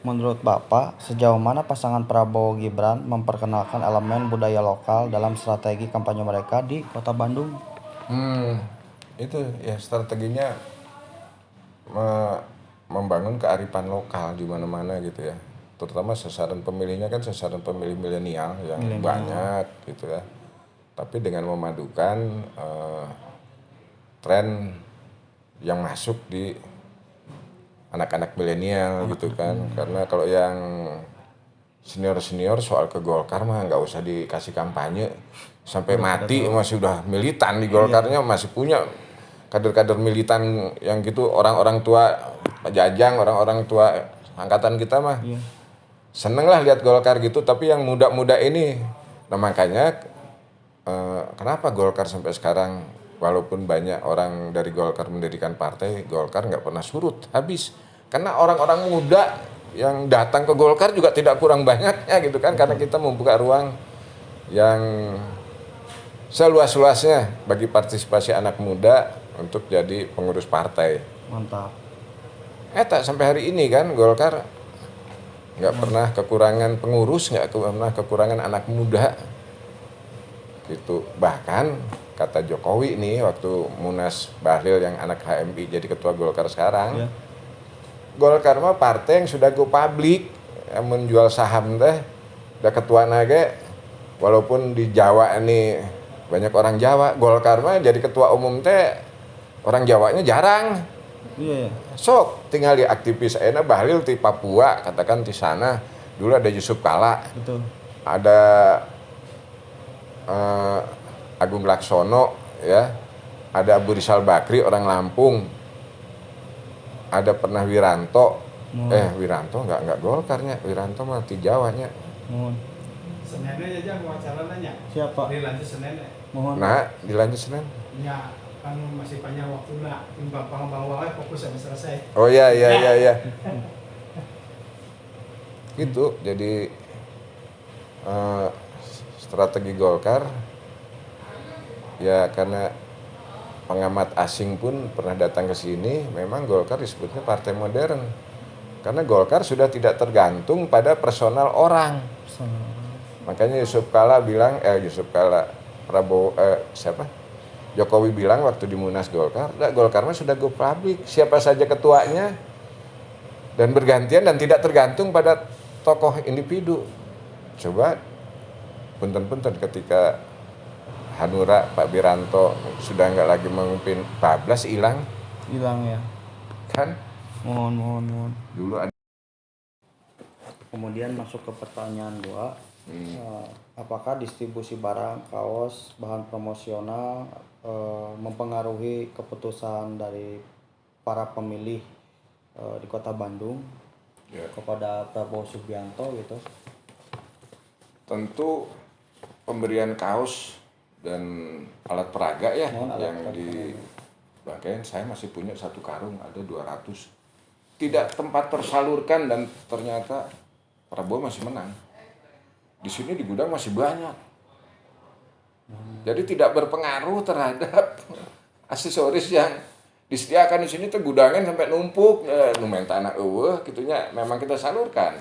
Menurut Bapak, sejauh mana pasangan Prabowo Gibran memperkenalkan elemen budaya lokal dalam strategi kampanye mereka di Kota Bandung? Itu ya strateginya membangun kearifan lokal di mana-mana gitu ya. Terutama sasaran pemilihnya kan sasaran pemilih milenial yang banyak gitu ya. Tapi dengan memadukan tren yang masuk di anak-anak milenial gitu kan. Karena kalau yang senior soal ke Golkar mah nggak usah dikasih kampanye, sampai mati masih udah militan di Golkarnya, masih punya kader-kader militan yang gitu. Orang-orang tua Pak Jajang, orang-orang tua angkatan kita mah seneng lah lihat Golkar gitu. Tapi yang muda-muda ini, nah makanya kenapa Golkar sampai sekarang walaupun banyak orang dari Golkar mendirikan partai, Golkar nggak pernah surut habis, karena orang-orang muda yang datang ke Golkar juga tidak kurang banyaknya gitu kan. Karena kita membuka ruang yang seluas-luasnya bagi partisipasi anak muda untuk jadi pengurus partai. Mantap. Tak sampai hari ini kan Golkar nggak pernah kekurangan pengurus, nggak pernah kekurangan anak muda gitu. Bahkan kata Jokowi nih waktu Munas Bahlil yang anak HMI jadi ketua Golkar sekarang, Golkar mah partai yang sudah go public, yang menjual saham teh, udah ketua nage. Walaupun di Jawa ini banyak orang Jawa, Golkar mah jadi ketua umum teh orang Jawanya jarang. Sok tinggal di aktivis enak Bahlil di Papua, katakan di sana dulu ada Yusuf Kala, ada Agung Laksono ya, ada Abu Rizal Bakri orang Lampung, ada pernah Wiranto. Wiranto nggak Golkarnya, Wiranto mah di Jawanya. Senennya aja wawancara nanya. Siapa? Dilanjut Senin. Nah, dilanjut Senin. Ya, kan masih panjang waktu lah. Timbang bawah fokus sampai selesai. Oh iya. Gitu, jadi strategi Golkar ya, karena pengamat asing pun pernah datang ke sini, memang Golkar disebutnya partai modern. Karena Golkar sudah tidak tergantung pada personal orang. Makanya Jokowi bilang waktu di Munas Golkar, Golkar mah sudah go public, siapa saja ketuanya dan bergantian dan tidak tergantung pada tokoh individu. Coba punten-punten ketika Hanura Pak Wiranto sudah nggak lagi memimpin, bablas hilang ya kan. mohon Dulu ada. Kemudian masuk ke pertanyaan 2. Apakah distribusi barang, kaos, bahan promosional mempengaruhi keputusan dari para pemilih di Kota Bandung kepada Prabowo Subianto gitu? Tentu pemberian kaos dan alat peraga ya yang dibagian. Saya masih punya satu karung, ada 200. Tidak tempat tersalurkan dan ternyata Prabowo masih menang. Di sini di gudang masih banyak. Jadi tidak berpengaruh terhadap aksesoris yang disediakan di sini. Tuh gudangan sampai numpuk, lumayan tanah gitunya. Memang kita salurkan.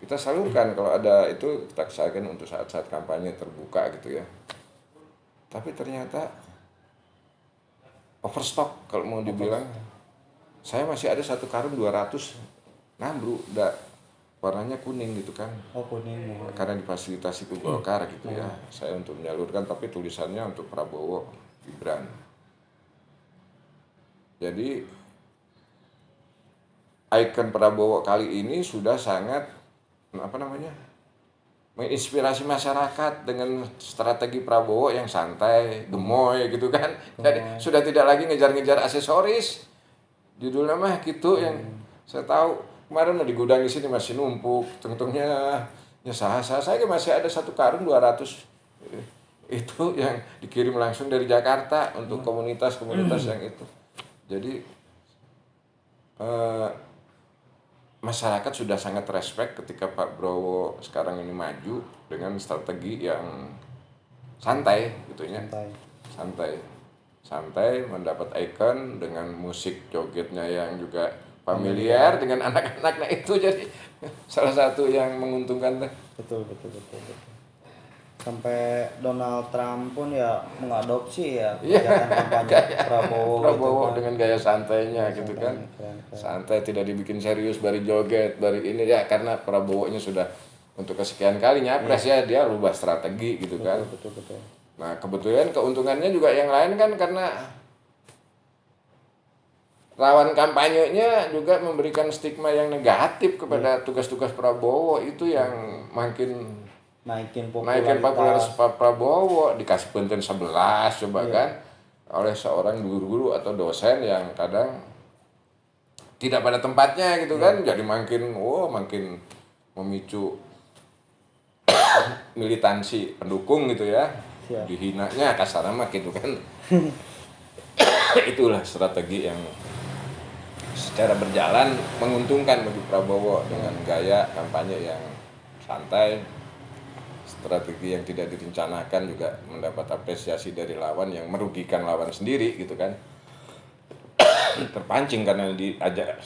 Kita salurkan kalau ada itu, kita salurkan untuk saat-saat kampanye terbuka gitu ya. Tapi ternyata overstock kalau mau dibilang. Saya masih ada satu karung 200 nambru, udah warnanya kuning gitu kan. Kuning. Karena difasilitasi ke Golkar gitu ya. Saya untuk menyalurkan, tapi tulisannya untuk Prabowo Gibran. Jadi ikon Prabowo kali ini sudah sangat menginspirasi masyarakat dengan strategi Prabowo yang santai, gemoy gitu kan. Jadi sudah tidak lagi ngejar-ngejar aksesoris. Judulnya mah gitu yang saya tahu. Kemarin di gudang di sini masih numpuk, tungtungnya saya masih ada satu karung 200 itu yang dikirim langsung dari Jakarta untuk komunitas-komunitas yang itu. Jadi masyarakat sudah sangat respect ketika Pak Prabowo sekarang ini maju dengan strategi yang santai gitunya. Santai mendapat ikon dengan musik jogetnya yang juga familiar dengan anak-anak. Nah itu jadi salah satu yang menguntungkan. Betul. Sampai Donald Trump pun ya mengadopsi ya kegiatan kampanye Prabowo gitu kan. Dengan gaya santainya gitu kan. Keren. Santai, tidak dibikin serius, bari joget, bari ini ya, karena Prabowo-nya sudah untuk kesekian kali nyapres ya, dia rubah strategi gitu kan. Betul. Nah kebetulan keuntungannya juga yang lain kan, karena lawan kampanyenya juga memberikan stigma yang negatif kepada tugas-tugas Prabowo, itu yang makin naikin popularitas Pak Prabowo. Dikasih penten 11 coba kan oleh seorang guru-guru atau dosen yang kadang tidak pada tempatnya gitu kan, jadi makin memicu militansi pendukung gitu ya. Dihinanya kasar amat gitu kan. Itulah strategi yang secara berjalan menguntungkan bagi Prabowo dengan gaya kampanye yang santai. Strategi yang tidak direncanakan juga mendapat apresiasi dari lawan, yang merugikan lawan sendiri gitu kan. Terpancing karena diajak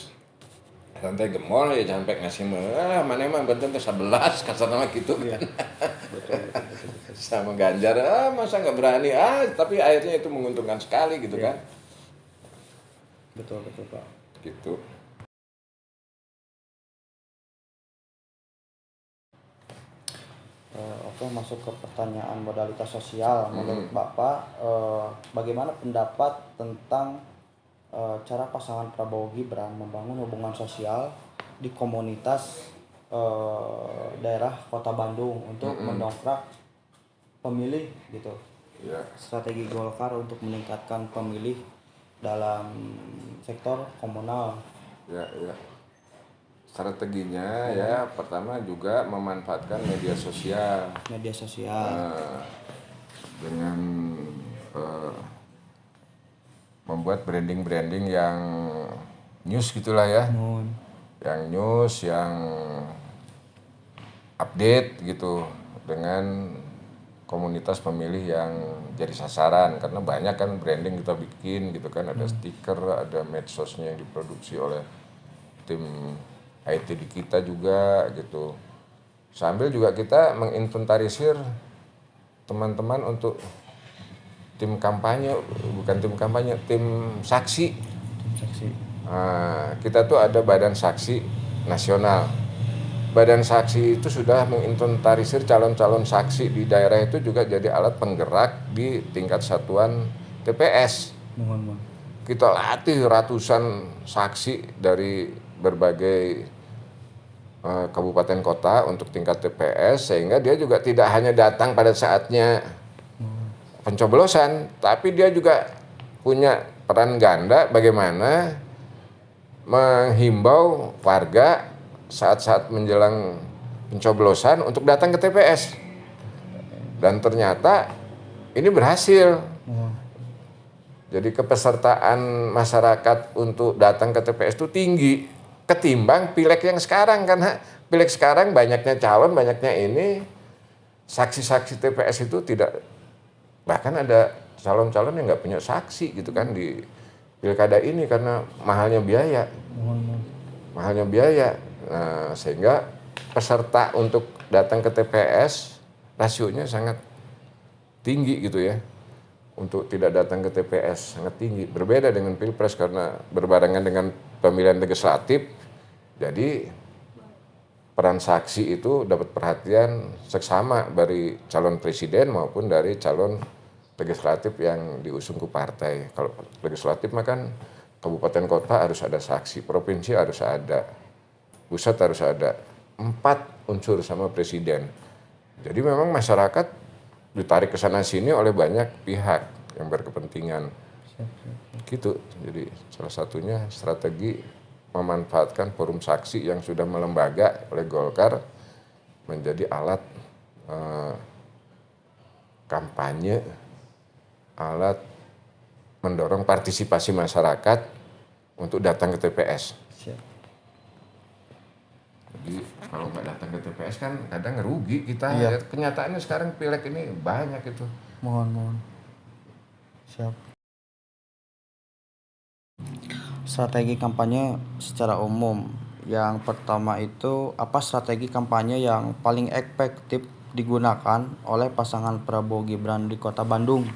santai gemol ya, sampai ngasih mana emang benten 11 kasar nama gitu kan. Betul. Sama Ganjar masa nggak berani tapi akhirnya itu menguntungkan sekali gitu kan. Betul Pak. Gitu. Oke, masuk ke pertanyaan modalitas sosial. Menurut Bapak, bagaimana pendapat tentang cara pasangan Prabowo Gibran membangun hubungan sosial di komunitas daerah Kota Bandung untuk mendongkrak pemilih gitu? Strategi Golkar untuk meningkatkan pemilih dalam sektor komunal. Strateginya ya pertama juga memanfaatkan media sosial. Dengan membuat branding yang news gitulah ya. Yang news, yang update gitu dengan komunitas pemilih yang jadi sasaran, karena banyak kan branding kita bikin gitu kan, ada stiker, ada medsosnya yang diproduksi oleh tim IT di kita juga gitu. Sambil juga kita menginventarisir teman-teman untuk tim saksi. Kita tuh ada badan saksi nasional. Badan saksi itu sudah menginventarisir calon-calon saksi di daerah itu, juga jadi alat penggerak di tingkat satuan TPS. Kita latih ratusan saksi dari berbagai kabupaten kota untuk tingkat TPS, sehingga dia juga tidak hanya datang pada saatnya pencoblosan, tapi dia juga punya peran ganda bagaimana menghimbau warga saat-saat menjelang pencoblosan untuk datang ke TPS. Dan ternyata ini berhasil. Jadi kepesertaan masyarakat untuk datang ke TPS itu tinggi ketimbang pileg yang sekarang, karena pileg sekarang banyaknya calon, banyaknya ini, saksi-saksi TPS itu tidak, bahkan ada calon-calon yang nggak punya saksi gitu kan di pilkada ini karena mahalnya biaya. Nah, sehingga peserta untuk datang ke TPS rasionya sangat tinggi gitu ya. Untuk tidak datang ke TPS sangat tinggi. Berbeda dengan Pilpres karena berbarengan dengan pemilihan legislatif. Jadi peran saksi itu dapat perhatian seksama dari calon presiden maupun dari calon legislatif yang diusung ke partai. Kalau legislatif mah kan kabupaten kota harus ada saksi, provinsi harus ada, pusat harus ada. 4 unsur sama presiden. Jadi memang masyarakat ditarik ke sana sini oleh banyak pihak yang berkepentingan. Gitu. Jadi salah satunya strategi memanfaatkan forum saksi yang sudah melembaga oleh Golkar menjadi alat kampanye, alat mendorong partisipasi masyarakat untuk datang ke TPS. Jadi kalau nggak datang ke TPS kan kadang ngerugi kita. Ya, kenyataannya sekarang pileg ini banyak itu. Mohon. Siap. Strategi kampanye secara umum. Yang pertama itu, apa strategi kampanye yang paling efektif digunakan oleh pasangan Prabowo Gibran di Kota Bandung?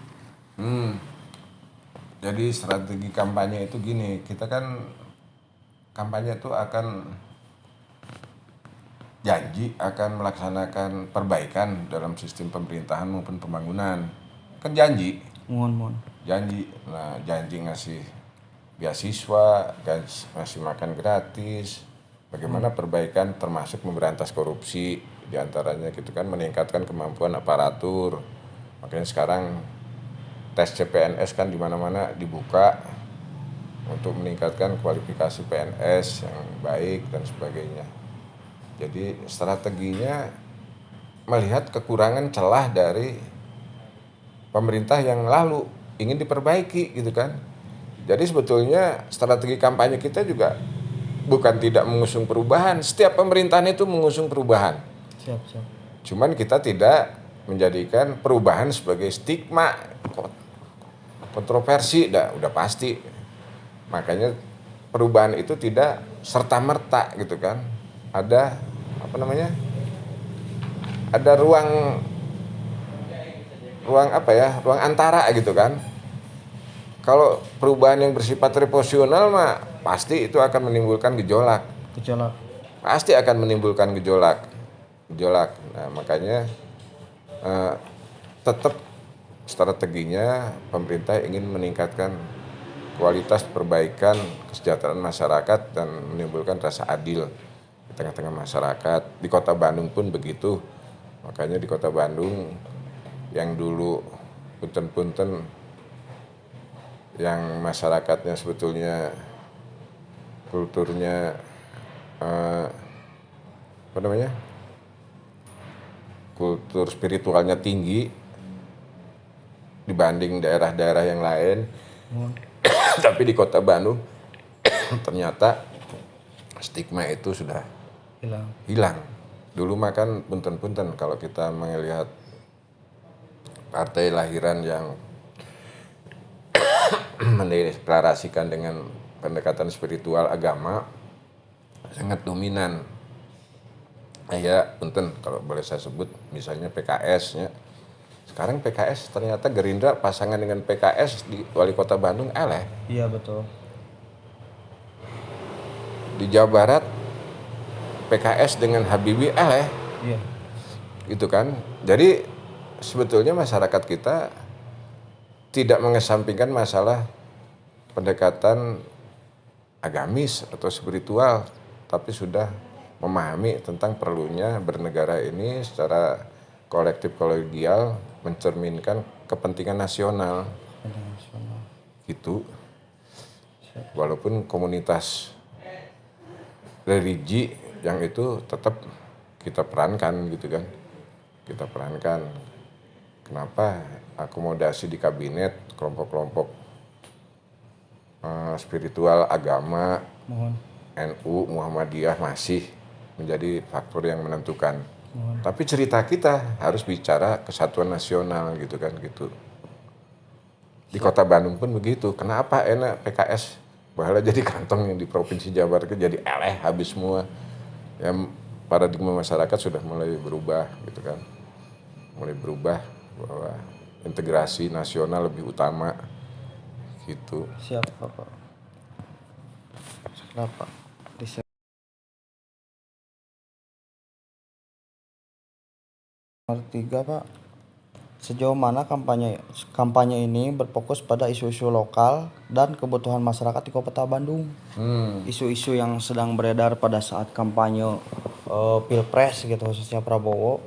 Jadi strategi kampanye itu gini, kita kan kampanye itu akan janji akan melaksanakan perbaikan dalam sistem pemerintahan maupun pembangunan. Kan janji. Mohon. Janji. Nah, janji ngasih beasiswa, ngasih makan gratis, bagaimana perbaikan termasuk memberantas korupsi, diantaranya gitu kan, meningkatkan kemampuan aparatur. Makanya sekarang tes CPNS kan di mana-mana dibuka untuk meningkatkan kualifikasi PNS yang baik dan sebagainya. Jadi strateginya melihat kekurangan celah dari pemerintah yang lalu ingin diperbaiki gitu kan. Jadi sebetulnya strategi kampanye kita juga bukan tidak mengusung perubahan. Setiap pemerintahan itu mengusung perubahan. Siap. Cuman kita tidak menjadikan perubahan sebagai stigma, kontroversi, udah pasti. Makanya perubahan itu tidak serta-merta gitu kan. Ada ada ruang antara gitu kan. Kalau perubahan yang bersifat proporsional mah pasti itu akan menimbulkan gejolak. Pasti akan menimbulkan gejolak. Nah, makanya tetap strateginya pemerintah ingin meningkatkan kualitas perbaikan kesejahteraan masyarakat dan menimbulkan rasa adil di tengah-tengah masyarakat. Di Kota Bandung pun begitu. Makanya di Kota Bandung yang dulu punten-punten yang masyarakatnya sebetulnya kulturnya kultur spiritualnya tinggi dibanding daerah-daerah yang lain. Tapi di Kota Bandung ternyata stigma itu sudah hilang. Dulu mah kan punten-punten kalau kita melihat partai lahiran yang mendeklarasikan dengan pendekatan spiritual agama sangat dominan. Ya, punten kalau boleh saya sebut misalnya PKS ya. Sekarang PKS ternyata Gerindra pasangan dengan PKS di Wali Kota Bandung eleh. Iya, betul. Di Jawa Barat PKS dengan Habibie eleh. Iya. Gitu kan. Jadi sebetulnya masyarakat kita tidak mengesampingkan masalah pendekatan agamis atau spiritual, tapi sudah memahami tentang perlunya bernegara ini secara kolektif kolegial mencerminkan kepentingan nasional. Gitu. Walaupun komunitas religi yang itu tetap kita perankan gitu kan. Kita perankan. Kenapa akomodasi di kabinet kelompok-kelompok spiritual agama NU Muhammadiyah masih menjadi faktor yang menentukan. Tapi cerita kita harus bicara kesatuan nasional gitu kan gitu. Di Kota Bandung pun begitu. Kenapa enak PKS bahwa jadi kantong yang di Provinsi Jawa Barat jadi eleh habis semua. Ya paradigma masyarakat sudah mulai berubah gitu kan. Mulai berubah bahwa integrasi nasional lebih utama gitu. Siap, Bapak. Kenapa? Nomor 3, Pak. Sejauh mana kampanye ini berfokus pada isu-isu lokal dan kebutuhan masyarakat di Kota Bandung? Isu-isu yang sedang beredar pada saat kampanye Pilpres gitu, khususnya Prabowo,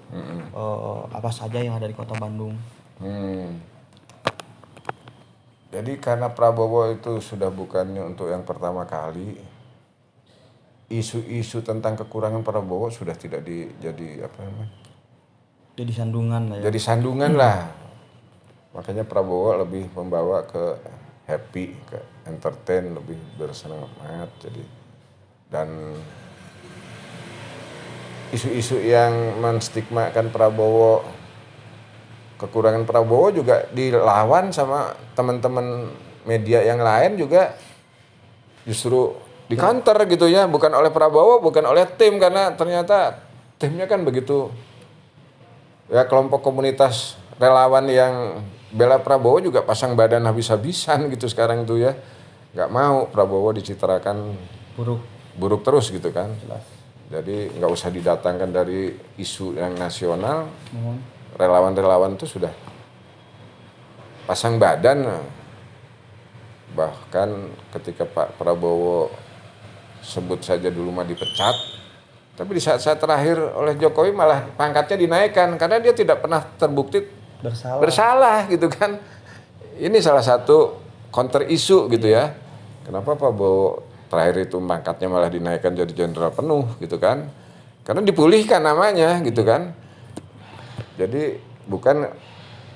apa saja yang ada di Kota Bandung? Jadi karena Prabowo itu sudah bukannya untuk yang pertama kali, isu-isu tentang kekurangan Prabowo sudah tidak jadi Jadi sandungan lah ya. Jadi sandungan lah. Makanya Prabowo lebih membawa ke happy, ke entertain, lebih bersemangat. Jadi dan isu-isu yang menstigmakan Prabowo, kekurangan Prabowo juga dilawan sama teman-teman media yang lain juga justru di counter gitu ya, bukan oleh Prabowo, bukan oleh tim, karena ternyata timnya kan begitu ya, kelompok komunitas relawan yang bela Prabowo juga pasang badan habis-habisan gitu sekarang tuh ya, nggak mau Prabowo dicitrakan buruk terus gitu kan. Jelas. Jadi nggak usah didatangkan dari isu yang nasional, relawan-relawan itu sudah pasang badan. Bahkan ketika Pak Prabowo sebut saja dulu mah dipecat, tapi di saat-saat terakhir oleh Jokowi malah pangkatnya dinaikkan karena dia tidak pernah terbukti bersalah gitu kan. Ini salah satu counter isu gitu ya. Kenapa Pak Prabowo terakhir itu pangkatnya malah dinaikkan jadi jenderal penuh gitu kan? Karena dipulihkan namanya gitu kan. Jadi bukan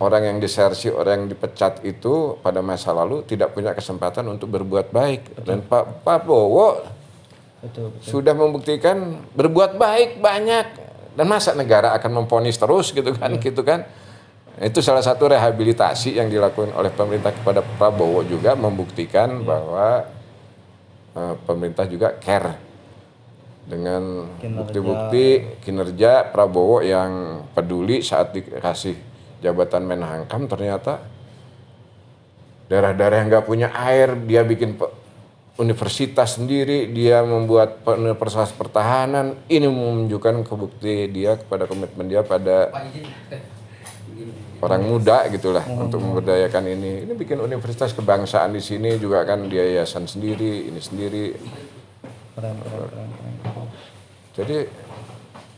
orang yang disersi, orang yang dipecat itu pada masa lalu tidak punya kesempatan untuk berbuat baik. Dan Pak Prabowo sudah membuktikan berbuat baik banyak, dan masa negara akan memvonis terus gitu kan. Itu salah satu rehabilitasi yang dilakukan oleh pemerintah kepada Prabowo, juga membuktikan bahwa pemerintah juga care dengan bukti-bukti kinerja Prabowo yang peduli saat dikasih jabatan Menhankam. Ternyata daerah-daerah yang nggak punya air dia bikin universitas sendiri, dia membuat universitas pertahanan. Ini menunjukkan kebukti dia kepada komitmen dia pada orang muda gitulah, untuk memberdayakan ini. Ini bikin universitas kebangsaan di sini juga kan, dia yayasan sendiri, ini sendiri. Keren. Jadi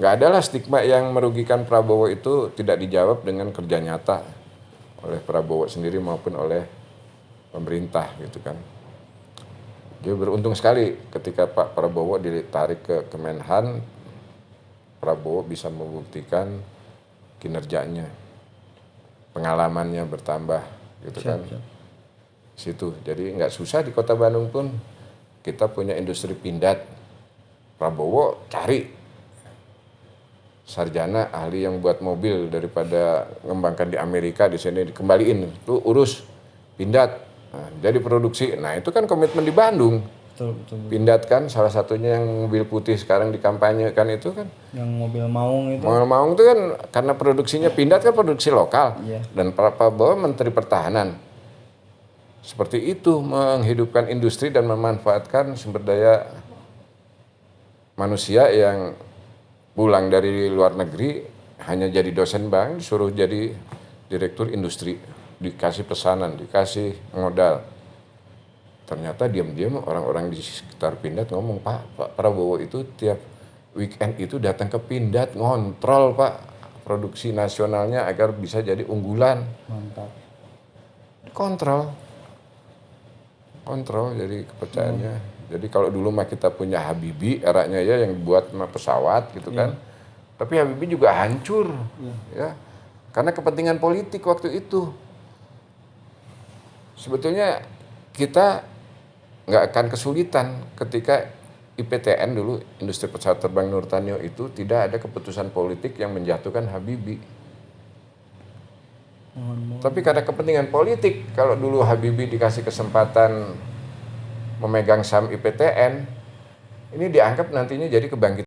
nggak adalah stigma yang merugikan Prabowo itu tidak dijawab dengan kerja nyata oleh Prabowo sendiri maupun oleh pemerintah gitu kan. Dia beruntung sekali ketika Pak Prabowo ditarik ke Kemenhan, Prabowo bisa membuktikan kinerjanya, pengalamannya bertambah gitu kan. Situ. Jadi nggak susah di Kota Bandung pun kita punya industri pindad. Prabowo cari sarjana ahli yang buat mobil, daripada mengembangkan di Amerika, di sini dikembaliin, itu urus pindad. Nah, jadi produksi. Nah, itu kan komitmen di Bandung. Betul. Pindad kan salah satunya, yang mobil putih sekarang dikampanyekan itu kan. Yang mobil maung itu. Mobil maung itu kan karena produksinya pindad kan, produksi lokal. Iya. Dan Pak Prabowo Menteri Pertahanan. Seperti itu, menghidupkan industri dan memanfaatkan sumber daya manusia yang pulang dari luar negeri hanya jadi dosen bank, disuruh jadi direktur industri, dikasih pesanan, dikasih modal. Ternyata diam-diam orang-orang di sekitar Pindad ngomong, Pak Prabowo itu tiap weekend itu datang ke Pindad, ngontrol Pak produksi nasionalnya agar bisa jadi unggulan. Mantap. Kontrol jadi kepercayaannya. Jadi kalau dulu mah kita punya Habibie eranya ya, yang buat pesawat gitu kan. Tapi Habibie juga hancur ya. Karena kepentingan politik waktu itu. Sebetulnya kita nggak akan kesulitan ketika IPTN dulu, Industri Pesawat Terbang Nurtanio itu, tidak ada keputusan politik yang menjatuhkan Habibie. Tapi karena kepentingan politik, kalau dulu Habibie dikasih kesempatan memegang saham IPTN, ini dianggap nantinya jadi kebangkitan